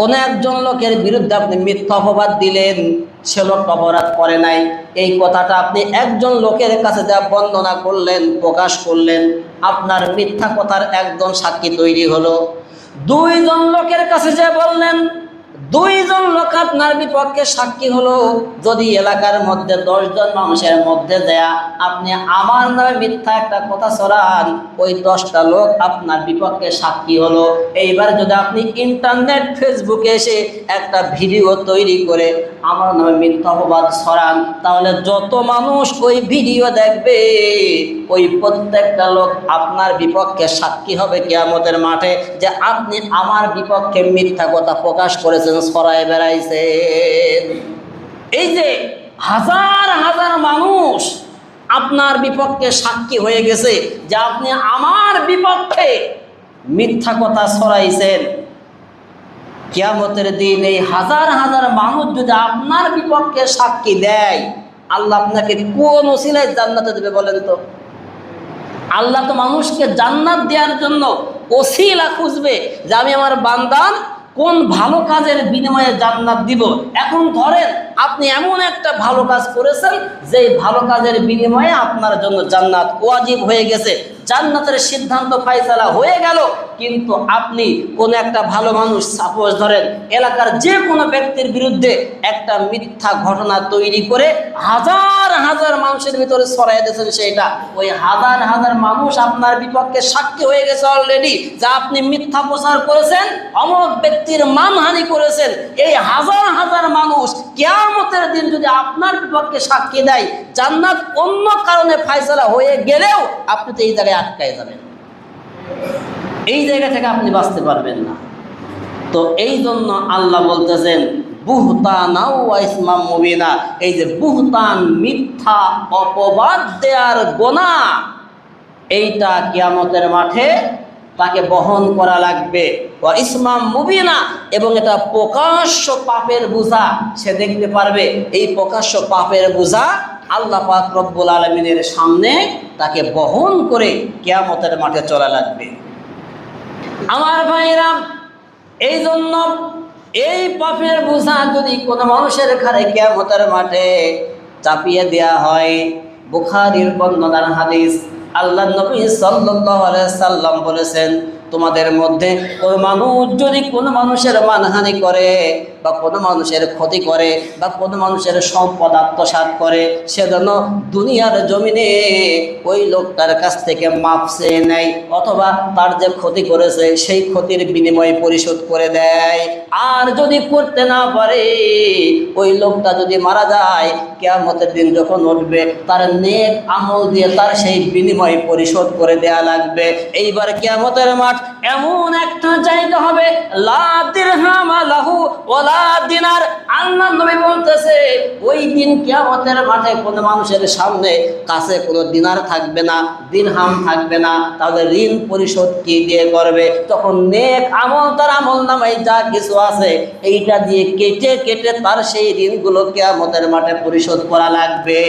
কোনো একজন লোকের বিরুদ্ধে আপনি মিথ্যা অপবাদ দিলেন, সে লোক অপরাধ করে নাই, এই কথাটা আপনি একজন লোকের কাছে যা বর্ণনা করলেন, প্রকাশ করলেন, আপনার মিথ্যা কথার একজন সাক্ষী তৈরি হলো। দুইজন লোকের কাছে যা বললেন, দুইজন লোক আপনার বিপক্ষে সাক্ষী হলো। যদি এলাকার মধ্যে 10 জন মানুষের মধ্যে দেয়া আপনি আমার নামে মিথ্যা একটা কথা ছড়ান, ওই 10টা লোক আপনার বিপক্ষে সাক্ষী হলো। এইবার যদি আপনি ইন্টারনেট ফেসবুকে এসে একটা ভিডিও তৈরি করে আমার নামে মিথ্যা অপবাদ ছড়ান, তাহলে যত মানুষ ওই ভিডিও দেখবে ওই প্রত্যেকটা লোক আপনার বিপক্ষে সাক্ষী হবে কিয়ামতের মাঠে যে আপনি আমার বিপক্ষে মিথ্যা কথা প্রকাশ করেছেন, ছড়ায় বেড়াইছেন। এই যে হাজার হাজার মানুষ আপনার বিপক্ষে সাক্ষী হয়ে গেছে যে আপনি আমার বিপক্ষে মিথ্যা কথা ছড়াইছেন, কিয়ামতের দিন এই হাজার হাজার মানুষ যদি আপনার বিপক্ষে সাক্ষী দেয়, আল্লাহ আপনাকে কোন ওসিলায় জান্নাতে দেবে বলেন তো? আল্লাহ তো মানুষকে জান্নাত দেওয়ার জন্য ওসিলা খুঁজবে যে আমি আমার বান্দার কোন ভালো কাজের বিনিময়ে জান্নাত দিব। এখন ধরেন আপনি এমন একটা ভালো কাজ করেছেন যে ভালো কাজের বিনিময়ে আপনার জন্য জান্নাত ওয়াজিব হয়ে গেছে, জান্নাতের সিদ্ধান্ত ফায়সালা হয়ে গেল, কিন্তু আপনি কোন একটা ভালো মানুষ, সাপোজ ধরেন এলাকার যে কোনো ব্যক্তির বিরুদ্ধে একটা মিথ্যা ঘটনা তৈরি করে হাজার হাজার মানুষের ভিতরে ছড়াই দিয়েছেন, সেটা ওই হাজার হাজার মানুষ আপনার বিপক্ষে সাক্ষী হয়ে গেছে অলরেডি যা আপনি মিথ্যা প্রচার করেছেন, অমুক ব্যক্তির মানহানি করেছেন। এই হাজার হাজার মানুষ কিয়ামতের দিন যদি আপনার বিপক্ষে সাক্ষী দেয়, জান্নাত অন্য কারণে ফায়সালা হয়ে গেলেও আপনি তো এই জায়গায় আটকায় যাবেন, এই জায়গা থেকে আপনি বাঁচতে পারবেন না। তো এই জন্য আল্লাহ বলতেছেন বুহতানাও ওয়া ইসমাম মুবিনা, এই যে বুহতান মিথ্যা অপবাদ দেওয়ার গুনাহ, এইটা কিয়ামতের মাঠে তাকে বহন করা লাগবে। ওয়া ইসমাম মুবিনা, এবং এটা প্রকাশ্য পাপের বোঝা, সে দেখতে পারবে এই প্রকাশ্য পাপের বোঝা আল্লাহ পাক রব্বুল আলামিনের সামনে তাকে বহন করে কিয়ামতের মাঠে চলা লাগবে। আমার ভাইরা, এই জন্য এই পাপের বোঝা যদি কোনো মানুষের ঘাড়ে কিয়ামতের মাঠে চাপিয়ে দেয়া হয়, বুখারীর বর্ণনার হাদিস, আল্লাহ নবী সাল্লাল্লাহু আলাইহি সাল্লাম বলেছেন, তোমাদের মধ্যে কোনো মানুষ যদি কোনো মানুষের মানহানি করে বা কোনো মানুষের ক্ষতি করে বা কোনো মানুষের সম্পদ আত্মসাৎ করে, সে যেন দুনিয়ার জমিনে ওই লোকটার কাছ থেকে মাপ চেয়ে নেয়, অথবা তার যে ক্ষতি করেছে সেই ক্ষতির বিনিময়ে পরিশোধ করে দেয়। আর যদি করতে না পারে, ওই লোকটা যদি মারা যায়, কিয়ামতের দিন যখন উঠবে তার নেক আমল দিয়ে তার সেই বিনিময় পরিশোধ করে দেয়া লাগবে। এইবার কিয়ামতের মাঠ এমন একটা জায়গা হবে, লা দিরহাম লাহু ওয়ালা দিনার। আল্লাহ নবী বলতেছে ওই দিন কিয়ামতের মাঠে কোনো মানুষের সামনে কাছে কোনো দিনার থাকবে না, দিরহাম থাকবে না, তাহলে ঋণ পরিশোধ কি দিয়ে করবে? তখন নেক আমল, তার আমল নামায় যা কিছু আছে এইটা দিয়ে কেটে কেটে তার সেই ঋণগুলো কিয়ামতের মাঠে পরিশোধ করা লাগবে।